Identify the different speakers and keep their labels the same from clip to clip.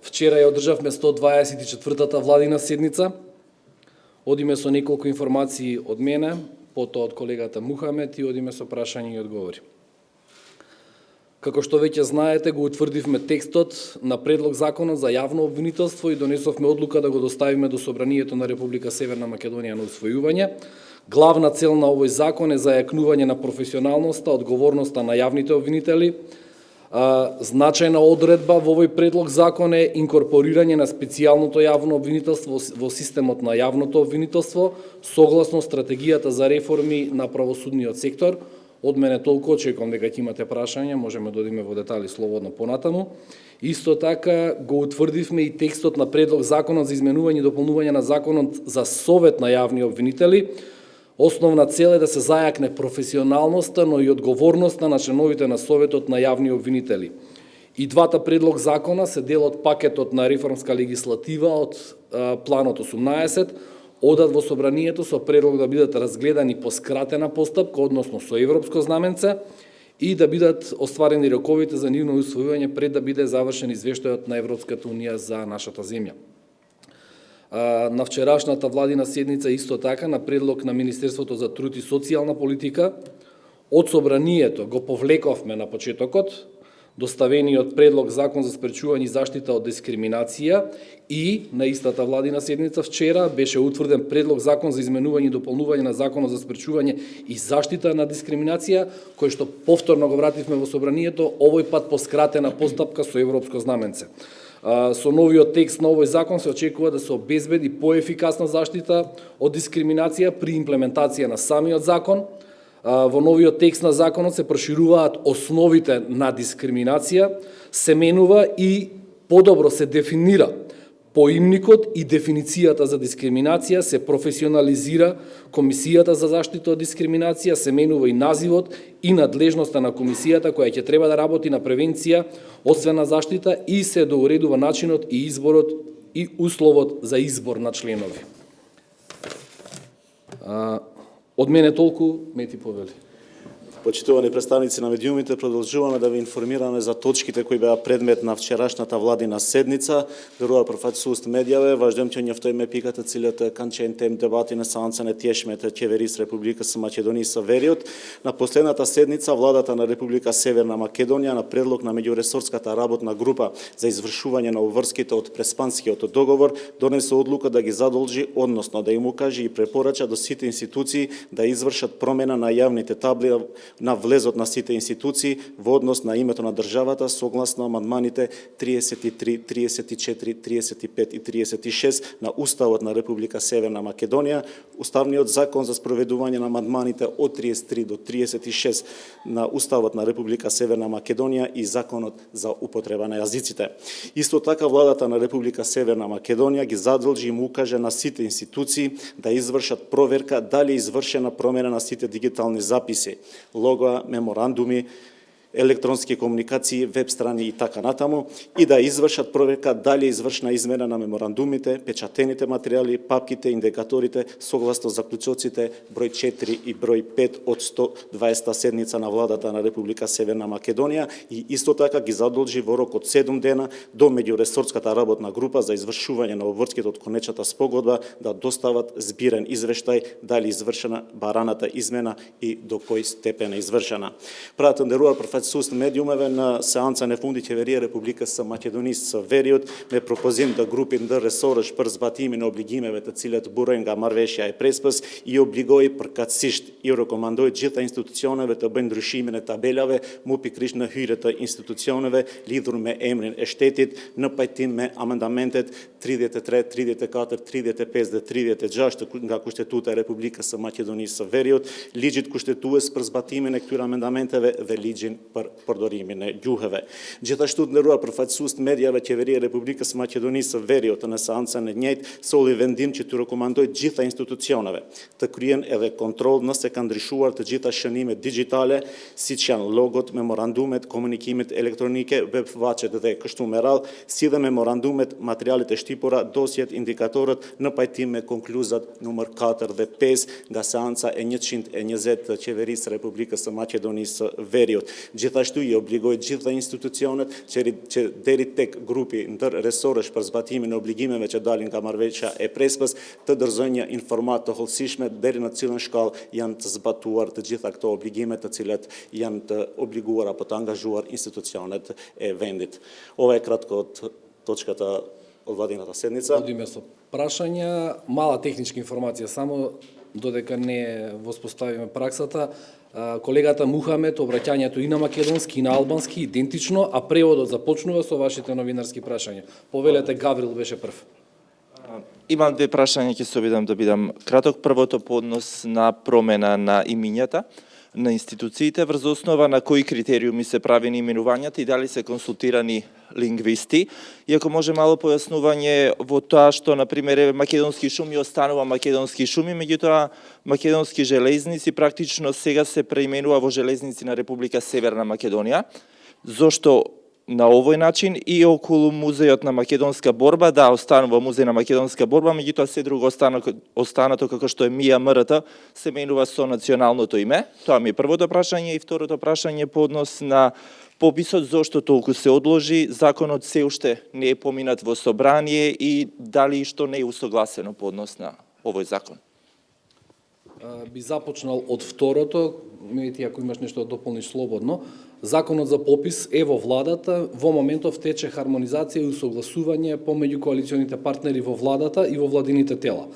Speaker 1: Вчера ја одржавме 124-та владина седница. Одиме со неколку информации од мене, потоа од колегата Мухамед и одиме со прашања и одговори. Како што веќе знаете, го утврдивме текстот на предлог законот за јавно обвинителство и донесовме одлука да го доставиме до Собранието на Република Северна Македонија на усвојување. Главна цел на овој закон е зајакнување на професионалноста, одговорноста на јавните обвинители. Значајна одредба во овој предлог закон е инкорпорирање на специјалното јавно обвинителство во системот на јавното обвинителство согласно стратегијата за реформи на правосудниот сектор. Од мене толку, очекувам дека ќе имате прашања, можеме да одиме во детали слободно понатаму. Исто така го утврдивме и текстот на предлог законот за изменување и дополнување на законот за совет на јавни обвинители. Основна цел е да се зајакне професионалноста, но и одговорноста на членовите на Советот на јавни обвинители. И двата предлог закона се дел од пакетот на реформска легислатива од Планот 18, одат во Собранието со предлог да бидат разгледани по скратена постапка, односно со европско знаменце, и да бидат остварени роковите за нивно усвојување пред да биде завршен извештајот на Европската унија за нашата земја. На вчерашната владина седница исто така на предлог на Министерството за труд и социјална политика од Собранието го повлековме на почетокот доставениот предлог закон за спречување и заштита од дискриминација и на истата владина седница вчера беше утврден предлог закон за изменување и дополнување на законот за спречување и заштита на дискриминација, кој што повторно го вративме во Собранието, овој пат по скратена постапка со европско знаменце. Со новиот текст на овој закон се очекува да се обезбеди поефикасна заштита од дискриминација при имплементација на самиот закон. Во новиот текст на законот се прошируваат основите на дискриминација, се менува и подобро се дефинира поимникот и дефиницијата за дискриминација, се професионализира Комисијата за заштита од дискриминација, се менува и називот и надлежноста на комисијата која ќе треба да работи на превенција, освен на заштита, и се доуредува начинот и изборот и условот за избор на членови. Од мене толку, Мети повели.
Speaker 2: Почитувани представници на медиумите, продолжуваме да ви информираме за точките кои беа предмет на вчерашната владина седница. Верува профет суст медијаве, важдем че њефтој ме пиката целиот канчен тем дебати на саанца не тиешмете Чеверис Република со Македонија со вериот. На последната седница владата на Република Северна Македонија на предлог на меѓуресорската работна група за извршување на уврските од Преспанскиот договор донесе одлука да ги задолжи, односно да им укаже и препорача до сите институции да извршат промена на јавните табли на влезот на сите институции во однос на името на државата согласно амандманите 33, 34, 35 и 36 на Уставот на Република Северна Македонија, Уставниот закон за спроведување на амандманите од 33 до 36 на Уставот на Република Северна Македонија и Законот за употреба на јазиците. Исто така владата на Република Северна Македонија ги задолжи и му укаже на сите институции да извршат проверка дали е извршена промена на сите дигитални записи, лого, меморандуми, електронски комуникации, веб страни и така натаму, и да извршат проверка дали е извршена измена на меморандумите, печатените материјали, папките, индикаторите, согласно заклучоците број 4 и број 5 од 120-та седница на владата на Република Северна Македонија, и исто така ги задолжи во рок од 7 дена до меѓуресорската работна група за извршување на обврските од конечната спогодба да достават збирен извештај дали извршена бараната измена и до кој степен е извршена. Пратендерува профет суст медиумеве на сеанса не фунди Чеверија Република со Македонија со вериот ме пропозим да групин да ресораш прзбатими на облигимеве та цилет буроенга марвешја е преспас и облигои пркацишт и рекомандој джита институционеве та бендрушимине табелјаве мупи кришна хюрета институционеве лидер ме емрин ештетит напајтин ме амендаментет 33, 34, 35, 36 на Конститута Република со Македонија со вериот лиджит куштетуе спрзбатими нектура амендаментеве велиджин продоримине ѓухеве. Джета штуднеруа профет суст медијаве Чеверија Република со Македонија со вериот на саанца на њејт со оливендим че ту рекомандој джита институционеве. Та криен еве контрол на секандришуар та джита шаниме диджитале, сичјан логот, меморандумет, комуникимет, електронике, веб вачет де кштумерал, сида меморандумет, материјалите штипора, досијет, индикаторот, напајтиме конклузат номер 4 де 5, га саанца е њечинт е њезет Чеверис Република со Македонија со вериот. Gjithashtu i obligoi gjitha institucionet që deri tek grupi ndërresorësh për zbatimin e obligimeve që dalin nga marrëveshja e Prespës të dorëzojnë një informat të hollësishme deri në cilën shkallë janë të zbatuar të gjitha këto obligime të cilat janë të obliguar apo të angazhuar institucionet e vendit. Ова е кратко од точката од владината седница.
Speaker 1: Одиме со прашања, мала техничка информација само, додека не воспоставиме праксата. Колегата Мухамед, обраќањето и на македонски и на албански идентично, а преводот започнува со вашите новинарски прашања. Повелете, Гаврил беше прв.
Speaker 3: Имам две прашања, ќе се обидам да бидам краток. Првото по однос на промена на имињата на институциите, врз основа на кои критериуми се правени именувањата и дали се консултирани лингвисти. И ако може мало појаснување во тоа што, например, македонски шуми останува македонски шуми, меѓутоа македонски железници практично сега се преименува во железници на Република Северна Македонија. Зошто на овој начин и околу музејот на македонска борба, да, останува музеј на македонска борба, меѓутоа се друго останато како што е МИА-МРТ се менува со националното име. Тоа ми е првото прашање. И второто прашање по однос на пописот, зошто толку се одложи, законот се уште не е поминат во собрание и дали што не е усогласено по однос на овој закон?
Speaker 1: Би започнал од второто, ти ако имаш нешто да дополниш слободно. Законот за попис е во владата, во моментов тече хармонизација и усогласување помеѓу коалиционите партнери во владата и во владините тела.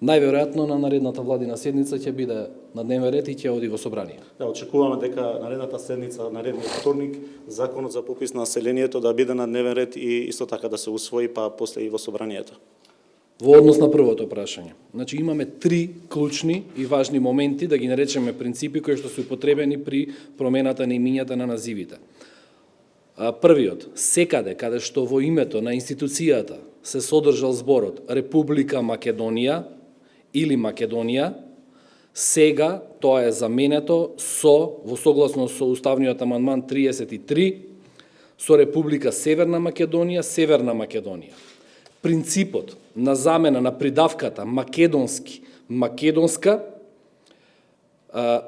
Speaker 1: Најверојатно на наредната владина седница ќе биде на дневен ред и ќе оди во собрание.
Speaker 2: Да, очекуваме дека наредната седница, наредниот вторник, законот за попис на населението да биде на дневен ред и исто така да се усвои, па после и во собранието.
Speaker 1: Во однос на првото прашање. Значи имаме три клучни и важни моменти, да ги наречеме принципи кои што се употребени при промената на имињата на називите. Првиот, секаде каде што во името на институцијата се содржал зборот Република Македонија или Македонија, сега тоа е заменето во согласно со уставниот амандман 33 со Република Северна Македонија, Северна Македонија. Принципот на замена на придавката македонски, македонска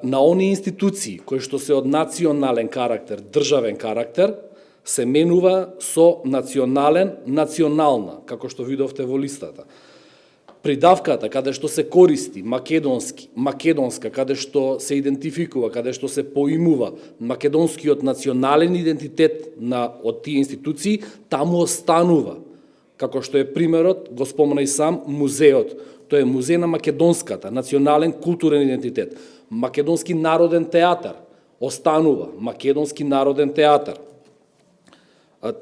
Speaker 1: на оние институции кои што се од национален карактер, државен карактер, се менува со национален, национална, како што видовте во листата. Придавката каде што се користи македонски, македонска, каде што се идентификува, каде што се поимува македонскиот национален идентитет од тие институции, таму останува. Како што е примерот, го спомна и сам, музеот. Тоа е музеј на македонската, национален културен идентитет. Македонски народен театар останува, македонски народен театар.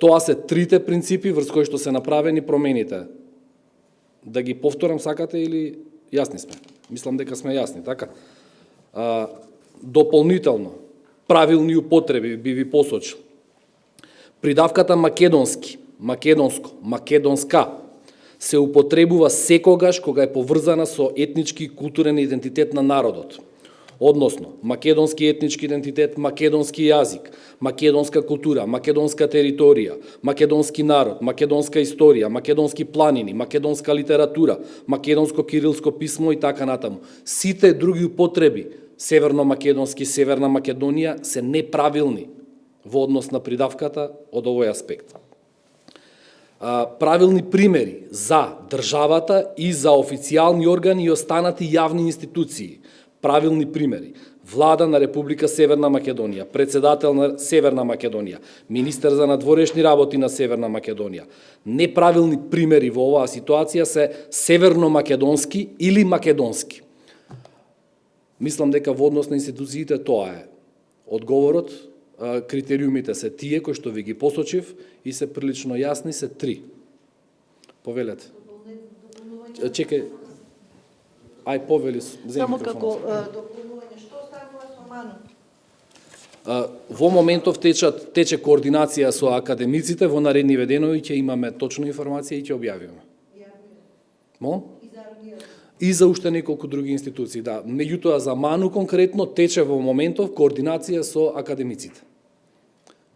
Speaker 1: Тоа се трите принципи врз кои што се направени промените. Да ги повторам сакате или јасни сме? Мислам дека сме јасни, така? Дополнително, правилни употреби би ви посочил. Придавката македонски, македонско, македонска, се употребува секогаш кога е поврзана со етнички и културен идентитет на народот. Односно, македонски етнички идентитет, македонски јазик, македонска култура, македонска територија, македонски народ, македонска историја, македонски планини, македонска литература, македонско кирилско писмо и така натаму. Сите други употреби, северно-македонски, Северна Македонија, се неправилни во однос на придавката од овој аспект. Правилни примери за државата и за официјални органи и останати јавни институции. Правилни примери. Влада на Република Северна Македонија, председател на Северна Македонија, министер за надворешни работи на Северна Македонија. Неправилни примери во оваа ситуација се северно-македонски или македонски. Мислам дека во однос на институциите тоа е одговорот. Критериумите се тие кои што ви ги посочив и се прилично јасни, се три. Повелете. Чекај. Ај повели, земи
Speaker 4: Само
Speaker 1: микрофонот.
Speaker 4: како дополнување, што станува со МАНУ?
Speaker 1: Во моментов тече координација со академиците, во наредни денови ќе имаме точна информација и ќе објавиме. Мол? И за уште неколку други институции, да. Меѓутоа за МАНУ конкретно тече во моментов координација со академиците.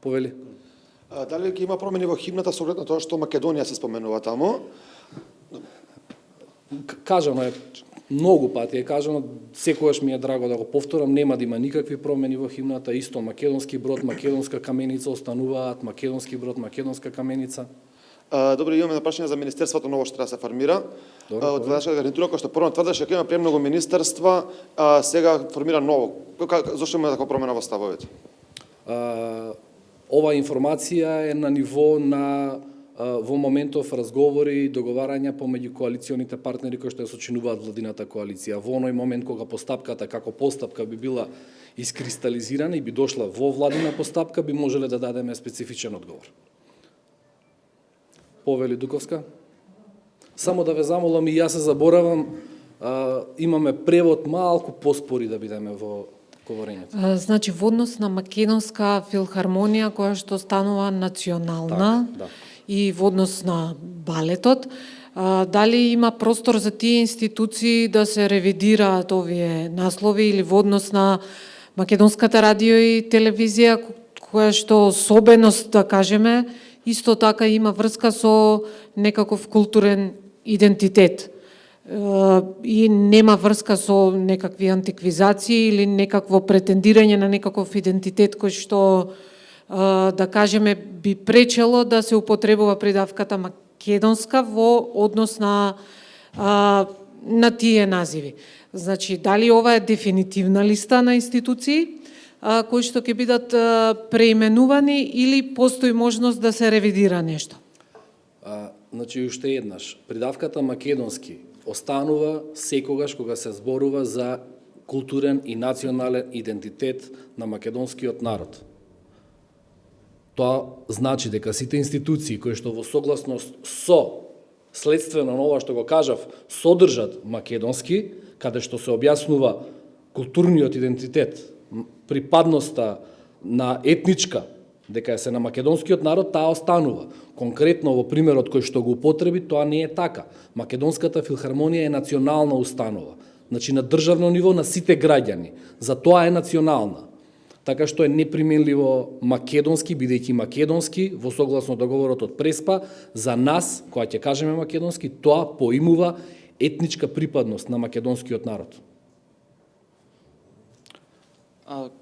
Speaker 1: Повели.
Speaker 5: Дали ќе има промени во химната со оглед на тоа што Македонија се споменува таму?
Speaker 1: Кажано е многу пати е кажано, секогаш ми е драго да го повторам, нема да има никакви промени во химната, исто македонски брод, македонска каменица остануваат, македонски брод, македонска каменица.
Speaker 5: Добро, имаме прашање за Министерството ново што треба да се формира.
Speaker 1: Добро,
Speaker 5: Од вашата гарнитура, кој што прво тврдеше дека има премногу министерства, сега формира ново. Зошто има таква промена во ставовите?
Speaker 1: Ова информација е на ниво на во моментов разговори и договарања помеѓу коалиционите партнери кои што ја сочинуваат владината коалиција. Во оној момент кога постапката како постапка би била искристализирана и би дошла во владина постапка, би можеле да дадеме специфичен одговор. Повели Дуковска? Само да ве замолам, и јас се заборавам, имаме превод малку поспори да бидеме во говорењето.
Speaker 6: Значи, во однос на Македонска филхармонија, која што станува национална,
Speaker 1: Так, да.
Speaker 6: и во однос на балетот, дали има простор за тие институции да се ревидираат овие наслови или во однос на Македонската радио и телевизија, која што особеност, да кажеме, исто така има врска со некаков културен идентитет и нема врска со некакви антиквизации или некакво претендирање на некаков идентитет кој што, да кажеме, би пречело да се употребува придавката македонска во однос на тие називи. Значи, дали ова е дефинитивна листа на институции кои што ќе бидат преименувани или постои можност да се ревидира нешто?
Speaker 1: Значи, уште еднаш, придавката македонски останува секогаш кога се зборува за културен и национален идентитет на македонскиот народ. Тоа значи дека сите институции кои што во согласност со следствено на ова што го кажав содржат македонски, каде што се објаснува културниот идентитет, припадноста на етничка, дека се на македонскиот народ, таа останува. Конкретно во примерот кој што го употреби, тоа не е така. Македонската филхармонија е национална установа. Значи на државно ниво на сите граѓани. За тоа е национална. Така што е неприменливо македонски, бидејќи македонски, во согласно договорот од Преспа, за нас, кога ќе кажеме македонски, тоа поимува етничка припадност на македонскиот народ.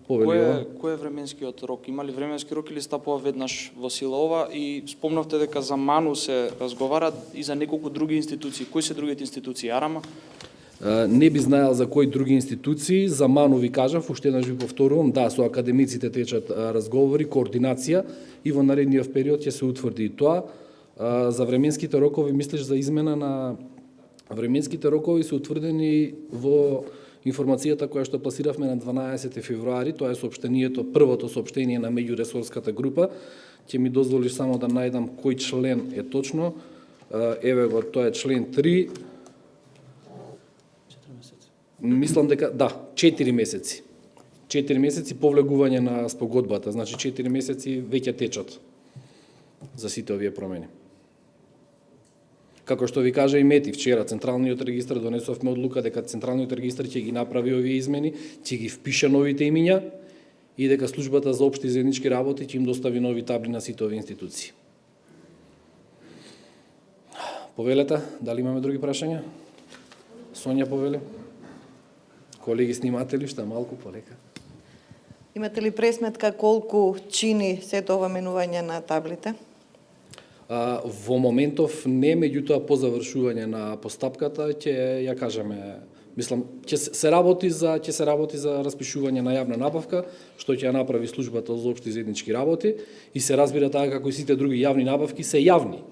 Speaker 7: Кој е временскиот рок? Има ли временски рок или стапува веднаш во сила ова? И спомнавте дека за МАНУ се разговара и за неколку други институции. Кои се другите институции? Арама?
Speaker 1: Не би знаел за кои други институции, за МАНУ ви кажав, уште еднаш ви повторувам, да, со академиците течат разговори, координација и во наредниот период ќе се утврди и тоа. За временските рокови, мислиш за измена на временските рокови се утврдени во информацијата која што пласиравме на 12 февруари, тоа е соопштението, првото соопштение на меѓуресорската група. Ќе ми дозволиш само да најдам кој член е точно. Еве го, тоа е член 3. Мислам дека, да, 4 месеци. 4 месеци по влегување на спогодбата, значи 4 месеци веќе течат за сите овие промени. Како што ви кажа и Мети, вчера Централниот регистар донесовме одлука дека Централниот регистар ќе ги направи овие измени, ќе ги впише новите имиња и дека службата за општи заеднички работи ќе им достави нови табли на сите овие институции. Повелете, дали имаме други прашања? Сонја повеле? Колеги сниматели, што малку полека.
Speaker 4: Имате ли пресметка колку чини сето ова менување на таблите?
Speaker 1: Во моментов не, меѓутоа по завршување на постапката ќе ја кажеме, мислам, ќе се работи за распишување на јавна набавка, што ќе ја направи службата за општи заеднички работи и се разбира така како и сите други јавни набавки се јавни.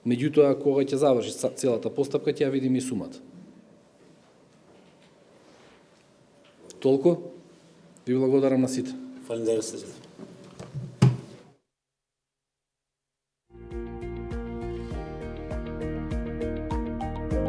Speaker 1: Меѓутоа кога ќе заврши целата постапка ќе ја видиме и сумата. Толку. Ви благодарам на сите.
Speaker 2: Фалим да